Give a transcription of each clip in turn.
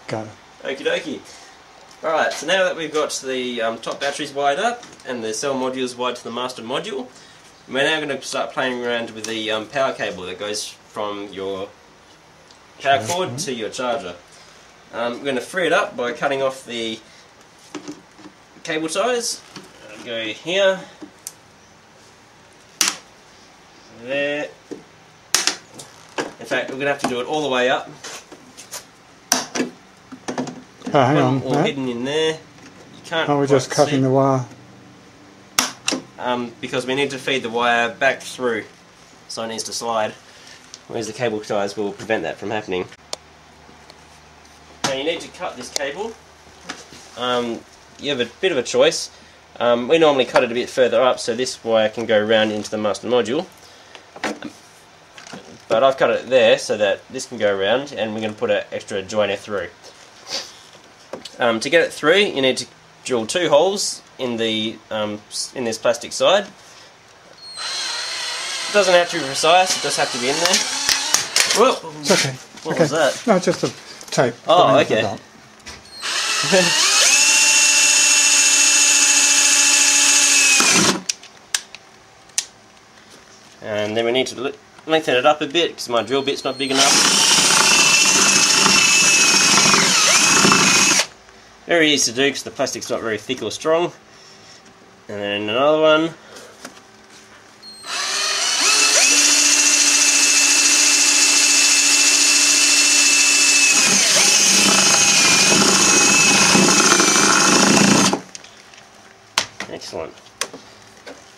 Got it. Okie dokie. Alright, so now that we've got the top batteries wired up and the cell modules wired to the master module, we're now going to start playing around with the power cable that goes from your power cord to your charger. We're going to free it up by cutting off the cable ties. I'll go here, there. In fact, we're going to have to do it all the way up. Oh, hang on. All hidden in there. You can't. Oh, we're just cutting the wire. Because we need to feed the wire back through, so it needs to slide. Whereas the cable ties will prevent that from happening. Now you need to cut this cable. You have a bit of a choice. We normally cut it a bit further up so this wire can go round into the master module. But I've cut it there so that this can go around, and we're going to put an extra joiner through. To get it through, you need to drill 2 holes in the in this plastic side. It doesn't have to be precise; it just have to be in there. Whoa! It's okay. What was that? No, just a tape. Oh, okay. And then we need to lengthen it up a bit because my drill bit's not big enough. Very easy to do because the plastic's not very thick or strong. And then another one. Excellent.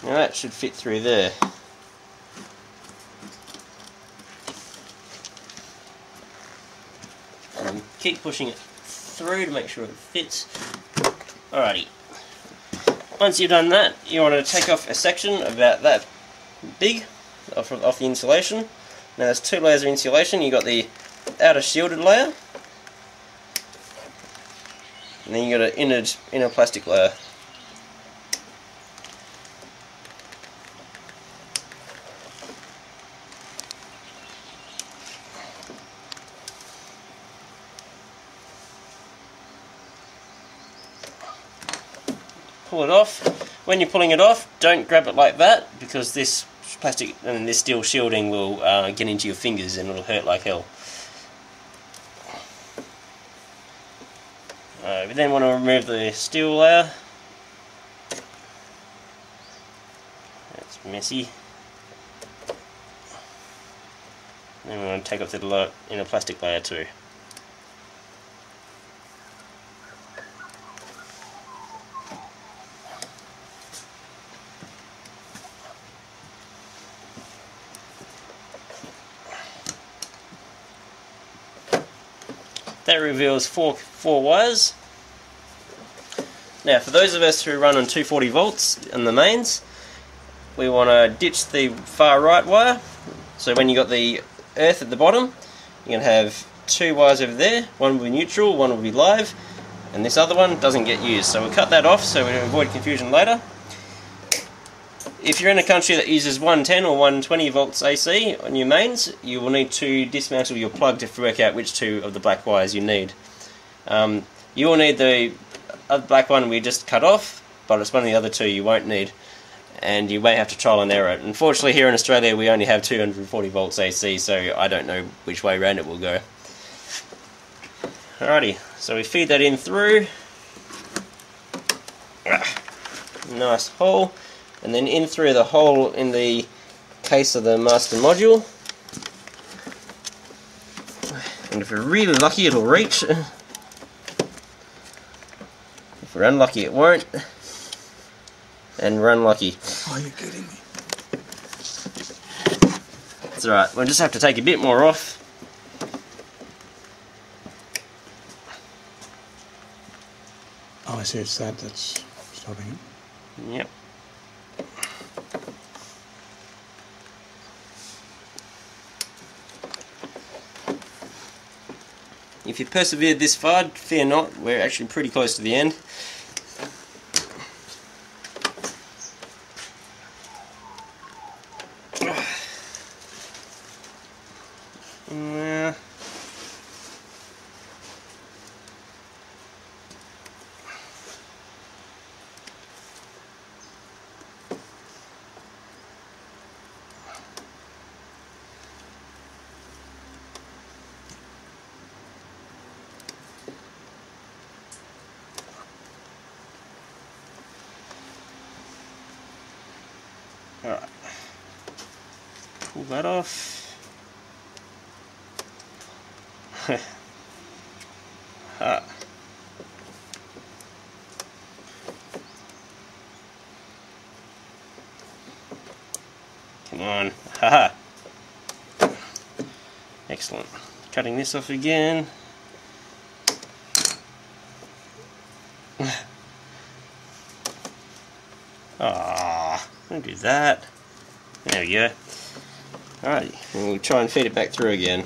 Now that should fit through there. And keep pushing it through to make sure it fits. Alrighty. Once you've done that, you want to take off a section about that big off the insulation. Now there's 2 layers of insulation. You've got the outer shielded layer, and then you've got an inner plastic layer. Pull it off. When you're pulling it off, don't grab it like that because this plastic and this steel shielding will get into your fingers and it'll hurt like hell. We then want to remove the steel layer. That's messy. And then we want to take off the inner plastic layer too. That reveals four wires. Now for those of us who run on 240 volts in the mains, we want to ditch the far right wire. So when you got the earth at the bottom, you can have 2 wires over there. One will be neutral, one will be live, and this other one doesn't get used. So we'll cut that off so we avoid confusion later. If you're in a country that uses 110 or 120 volts AC on your mains, you will need to dismantle your plug to work out which 2 of the black wires you need. You will need the other black one we just cut off, but it's one of the other 2 you won't need, and you may have to trial and error it. Unfortunately here in Australia we only have 240 volts AC, so I don't know which way round it will go. Alrighty, so we feed that in through. Nice hole. And then in through the hole in the case of the master module. And if we're really lucky it'll reach. If we're unlucky it won't. And we're unlucky. Are you kidding me? That's alright, we'll just have to take a bit more off. Oh, I see, it's that's stopping it. Yep. If you persevered this far, fear not, we're actually pretty close to the end. Alright. Pull that off. Ah. Come on. Haha. Excellent. Cutting this off again. Ah, don't do that. There we go. Alright, we'll try and feed it back through again.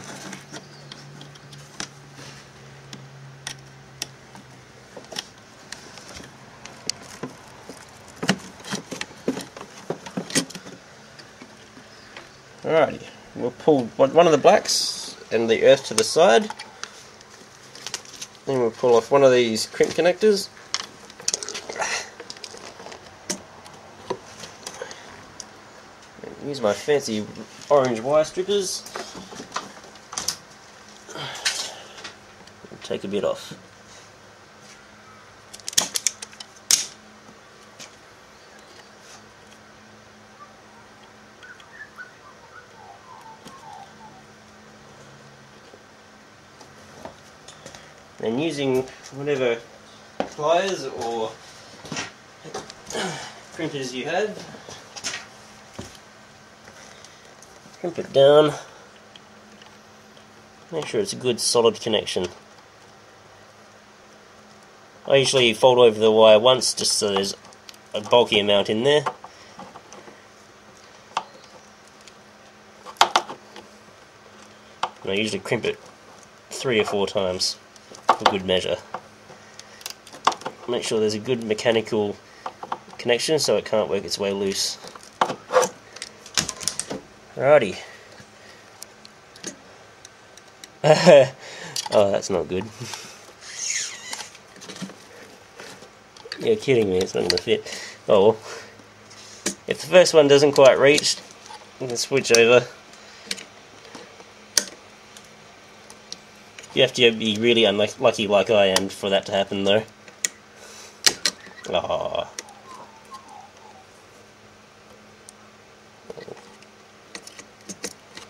Alrighty, we'll pull one of the blacks and the earth to the side. Then we'll pull off one of these crimp connectors. Use my fancy orange wire strippers. Take a bit off. And using whatever pliers or crimpers you have, crimp it down, make sure it's a good solid connection. I usually fold over the wire once just so there's a bulky amount in there. And I usually crimp it 3 or 4 times for good measure. Make sure there's a good mechanical connection so it can't work its way loose. Alrighty. Oh, that's not good. You're kidding me, it's not going to fit. Oh well. If the first one doesn't quite reach, you can switch over. You have to be really unlucky like I am for that to happen though. Oh.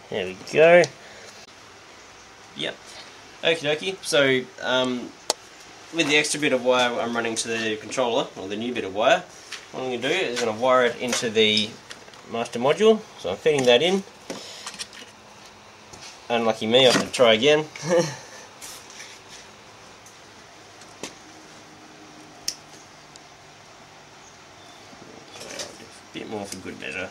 There we go. Yep. Okie dokie. So, with the extra bit of wire I'm running to the controller, or the new bit of wire, what I'm going to do is I'm going to wire it into the master module. So I'm feeding that in. Unlucky me, I have to try again. A bit more for good measure.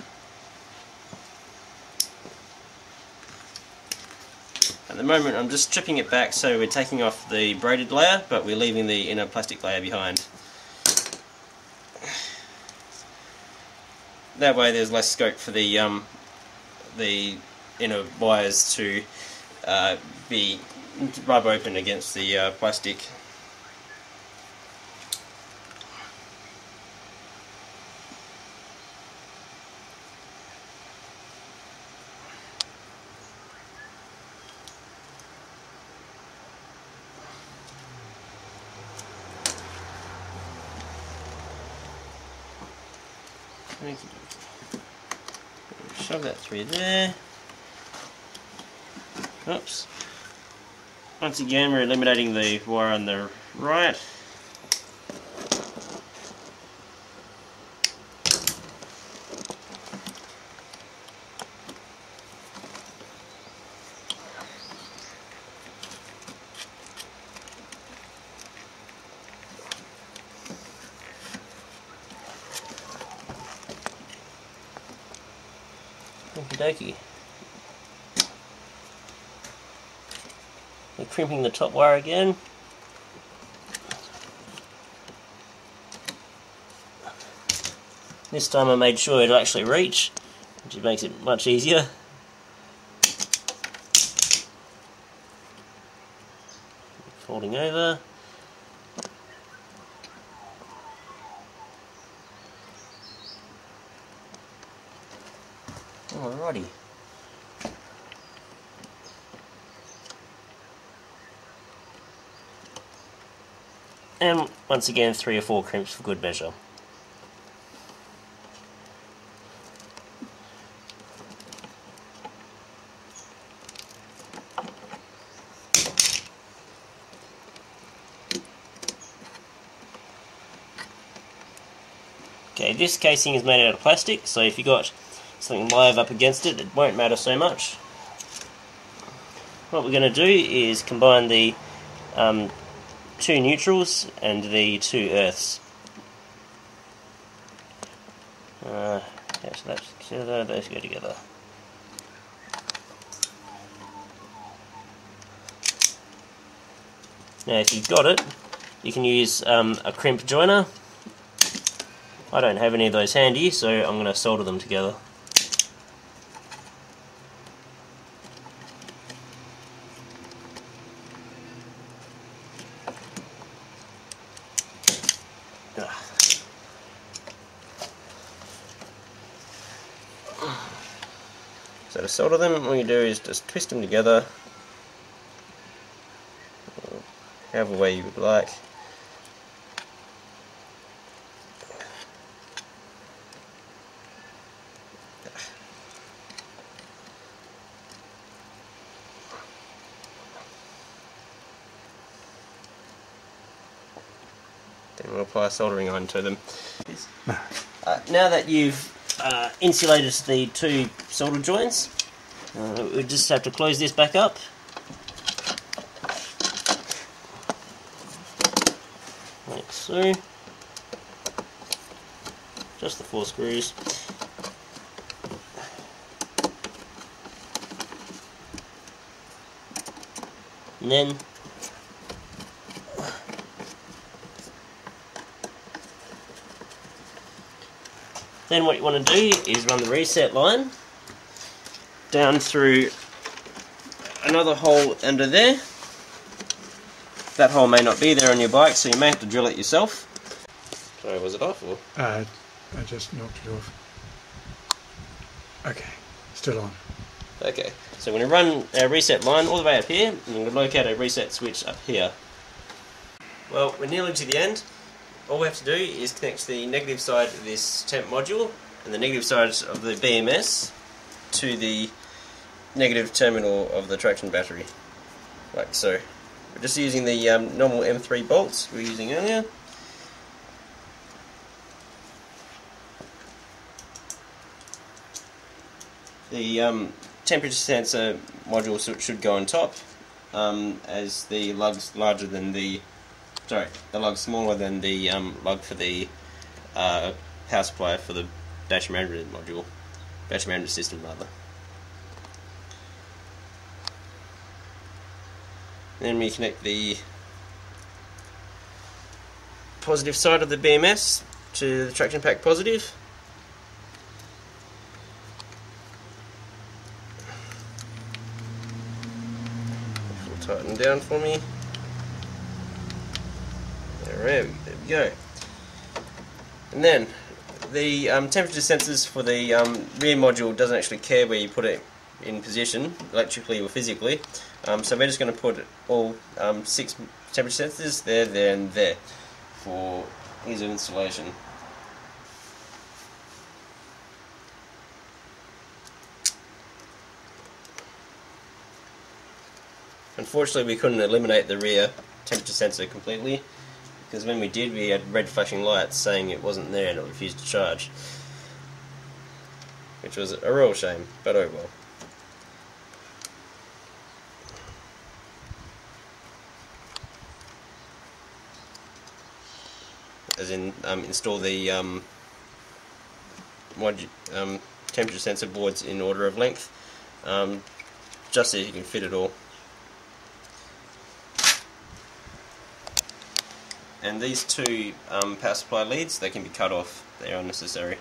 At the moment I'm just stripping it back so we're taking off the braided layer but we're leaving the inner plastic layer behind. That way there's less scope for the inner wires to rub open against the plastic. Shove that through there. Oops. Once again we're eliminating the wire on the right. Okie dokie. We're crimping the top wire again. This time I made sure it'll actually reach, which makes it much easier. Folding over. Alrighty. And once again 3 or 4 crimps for good measure. Okay, this casing is made out of plastic, so if you got something live up against it, it won't matter so much. What we're going to do is combine the two neutrals and the two earths. So that's together, those go together. Now if you've got it, you can use a crimp joiner. I don't have any of those handy, so I'm going to solder them together. So to solder them, all you do is just twist them together, however way you would like. Then we'll apply a soldering iron to them. Now that you've insulated the two solder joints, we just have to close this back up. Like so. Just the 4 screws. And then what you want to do is run the reset line down through another hole under there. That hole may not be there on your bike, so you may have to drill it yourself. Sorry, was it off? Or? I just knocked it off. Okay, still on. Okay, so we're going to run our reset line all the way up here, and we're going to locate a reset switch up here. Well, we're nearly to the end. All we have to do is connect the negative side of this temp module and the negative side of the BMS to the negative terminal of the traction battery, like so. We're just using the normal M3 bolts we were using earlier. The temperature sensor module should go on top, as the lug's larger than the the lug's smaller than the lug for the power supply for the battery management module, battery management system rather. Then we connect the positive side of the BMS to the traction pack positive. This will tighten down for me. There we go. And then the temperature sensors for the rear module doesn't actually care where you put it in position, electrically or physically. So we're just going to put all 6 temperature sensors there, there and there for ease of installation. Unfortunately we couldn't eliminate the rear temperature sensor completely, because when we did we had red flashing lights saying it wasn't there and it refused to charge, which was a real shame, but oh well. As in install the temperature sensor boards in order of length, just so you can fit it all. And these two power supply leads, they can be cut off, they are unnecessary.